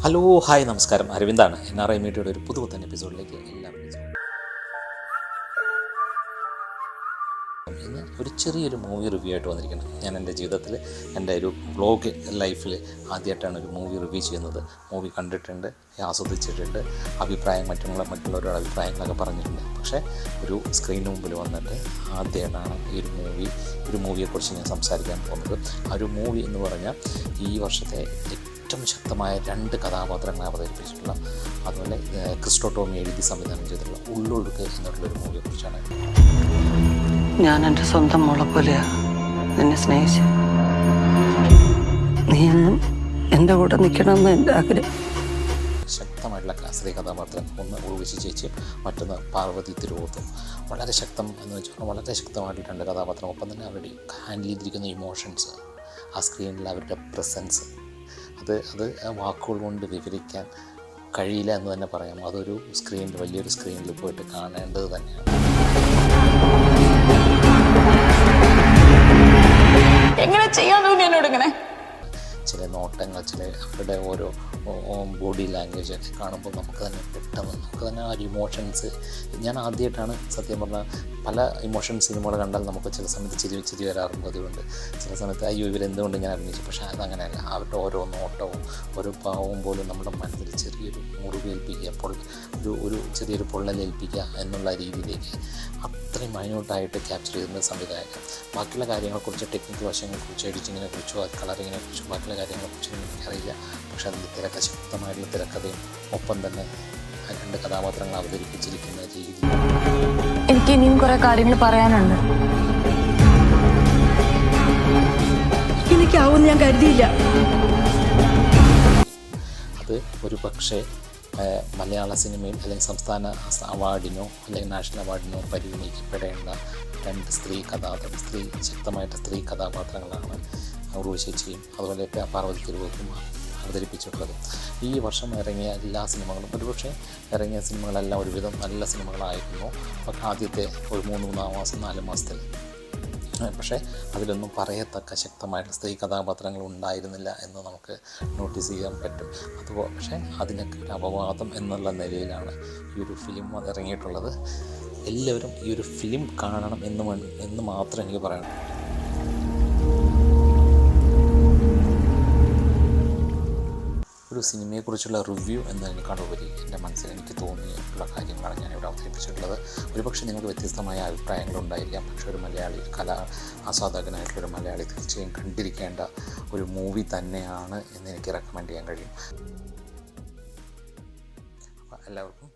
Hello hi നമസ്കാരം, അരവിന്ദാണ്. NRI മീഡിയയുടെ ഒരു പുതുപുത്തൻ എപ്പിസോഡിലേക്ക് എല്ലാവർക്കും സ്വാഗതം. ഇന്ന് ഒരു ചെറിയൊരു മൂവി റിവ്യൂ ആയിട്ട് വന്നിരിക്കുന്നത്. ഞാൻ എൻ്റെ ജീവിതത്തിൽ എൻ്റെ ഒരു വ്ളോഗ് ലൈഫിൽ ആദ്യമായിട്ടാണ് ഒരു മൂവി റിവ്യൂ ചെയ്യുന്നത്. മൂവി കണ്ടിട്ടുണ്ട്, ആസ്വദിച്ചിട്ടുണ്ട്, മറ്റുള്ളവരുടെ അഭിപ്രായങ്ങളൊക്കെ പറഞ്ഞിട്ടുണ്ട്. പക്ഷേ ഒരു സ്ക്രീനിന് മുമ്പിൽ വന്നിട്ട് ആദ്യമായിട്ടാണ് ഒരു മൂവിയെക്കുറിച്ച് ഞാൻ സംസാരിക്കാൻ പോകുന്നത്. ആ ഒരു മൂവി എന്ന് പറഞ്ഞാൽ ഈ വർഷത്തെ ഏറ്റവും ശക്തമായ 2 കഥാപാത്രങ്ങളെ അവതരിപ്പിച്ചിട്ടുള്ള, അതുപോലെ ക്രിസ്റ്റോ ടോമി എഴുതി സംവിധാനം ചെയ്തിട്ടുള്ള ഉള്ളൊഴുക്ക് എന്നുള്ളൊരു മൂവിയെക്കുറിച്ചാണ്. ഞാൻ എൻ്റെ സ്വന്തം മോളെ പോലെയാ നിന്നെ സ്നേഹിച്ച്. നീ എന്നും എൻ്റെ കൂടെ നിൽക്കണമെന്ന് എൻ്റെ ആഗ്രഹം. ശക്തമായിട്ടുള്ള സ്ത്രീ കഥാപാത്രം, ഒന്ന് ഉർവശി ചേച്ചിയും മറ്റൊന്ന് പാർവതി തിരുവോത്തും. വളരെ ശക്തം എന്ന് വെച്ചാൽ വളരെ ശക്തമായിട്ട് 2 കഥാപാത്രം. ഒപ്പം തന്നെ അവരുടെ ഹാൻഡിൽ ചെയ്തിരിക്കുന്ന ഇമോഷൻസ്, ആ സ്ക്രീനിൽ അവരുടെ പ്രസൻസ്, അത് വാക്കുകൾ കൊണ്ട് വിവരിക്കാൻ കഴിയില്ല എന്ന് തന്നെ പറയാം. അതൊരു വലിയൊരു സ്ക്രീനിൽ പോയിട്ട് കാണേണ്ടത് തന്നെയാണ്. എങ്ങനെ ചെയ്യാൻ തോന്നി എന്നോട് ഇങ്ങനെ? ചില നോട്ടങ്ങൾ, അവരുടെ ഓരോ ബോഡി ലാംഗ്വേജ് ഒക്കെ കാണുമ്പോൾ നമുക്ക് തന്നെ ആ ഒരു ഇമോഷൻസ്. ഞാൻ ആദ്യമായിട്ടാണ് സത്യം പറഞ്ഞാൽ പല ഇമോഷൻ സിനിമകൾ കണ്ടാൽ നമുക്ക് ചില സമയത്ത് ചിരി വരാറുണ്ട്. അതുകൊണ്ട് ചില സമയത്ത് അയ്യോ ഇവരെന്തുകൊണ്ട് ഞാൻ അഭിനയിച്ചു. പക്ഷേ അതങ്ങനെയല്ല. അവരുടെ ഓരോ നോട്ടവും ഓരോ ഭാവവും പോലും നമ്മുടെ മനസ്സിൽ ചെറിയൊരു മുറിവേൽപ്പിക്കുക, ഒരു ചെറിയൊരു പൊള്ളലേൽപ്പിക്കുക എന്നുള്ള രീതിയിലേക്ക് അത്രയും മൈന്യൂട്ടായിട്ട് ക്യാപ്ചർ ചെയ്യുന്ന സംവിധായകൻ. ബാക്കിയുള്ള കാര്യങ്ങളെക്കുറിച്ച്, ടെക്നിക്കൽ വശങ്ങളെക്കുറിച്ച്, എഡിറ്റിങ്ങിനെക്കുറിച്ചോ കളറിങ്ങിനെക്കുറിച്ചോ ബാക്കിയുള്ള കാര്യങ്ങളെക്കുറിച്ചൊന്നും എനിക്കറിയില്ല. പക്ഷേ അതിൻ്റെ ശക്തമായിട്ടുള്ള തിരക്കഥയും ഒപ്പം തന്നെ ആ 2 കഥാപാത്രങ്ങൾ അവതരിപ്പിച്ചിരിക്കുന്ന രീതി. എനിക്ക് ഇനിയും കുറെ കാര്യങ്ങൾ പറയാനുണ്ട്. എനിക്കാവും ഞാൻ കരുതിയില്ല. അത് ഒരു പക്ഷേ മലയാള സിനിമയിൽ അല്ലെങ്കിൽ സംസ്ഥാന അവാർഡിനോ അല്ലെങ്കിൽ നാഷണൽ അവാർഡിനോ പരിഗണിക്കപ്പെടേണ്ട 2 ശക്തമായിട്ട് സ്ത്രീ കഥാപാത്രങ്ങളാണ് ഉർവശിയും അതുപോലെ പാർവതി തിരുവോത്തും അവതരിപ്പിച്ചിട്ടുള്ളത്. ഈ വർഷം ഇറങ്ങിയ എല്ലാ സിനിമകളും, ഒരുപക്ഷെ ഇറങ്ങിയ സിനിമകളെല്ലാം ഒരുവിധം നല്ല സിനിമകളായിരുന്നു. പക്ഷേ ആദ്യത്തെ ഒരു 4 മാസത്തിൽ പക്ഷേ അതിലൊന്നും പറയത്തക്ക ശക്തമായിട്ടുള്ള സ്ത്രീ കഥാപാത്രങ്ങൾ ഉണ്ടായിരുന്നില്ല എന്ന് നമുക്ക് നോട്ടീസ് ചെയ്യാൻ പറ്റും. പക്ഷേ അതിനൊക്കെ ഒരു അപവാദം എന്നുള്ള നിലയിലാണ് ഈ ഒരു ഫിലിം ഇറങ്ങിയിട്ടുള്ളത്. എല്ലാവരും ഈ ഒരു ഫിലിം കാണണം എന്ന് മാത്രം എനിക്ക് പറയണം. ഒരു സിനിമയെക്കുറിച്ചുള്ള റിവ്യൂ എന്നതിനേക്കാളുപരി എൻ്റെ മനസ്സിൽ എനിക്ക് തോന്നിയിട്ടുള്ള കാര്യങ്ങളാണ് ഞാനിവിടെ അവതരിപ്പിച്ചിട്ടുള്ളത്. ഒരുപക്ഷെ നിങ്ങൾക്ക് വ്യത്യസ്തമായ അഭിപ്രായങ്ങളുണ്ടായിരിക്കാം. പക്ഷേ ഒരു മലയാളി ആസ്വാദകനായിട്ടുള്ളൊരു മലയാളി തീർച്ചയായും കണ്ടിരിക്കേണ്ട ഒരു മൂവി തന്നെയാണ് എന്ന് എനിക്ക് റെക്കമെൻഡ് ചെയ്യാൻ കഴിയും. അപ്പോൾ എല്ലാവർക്കും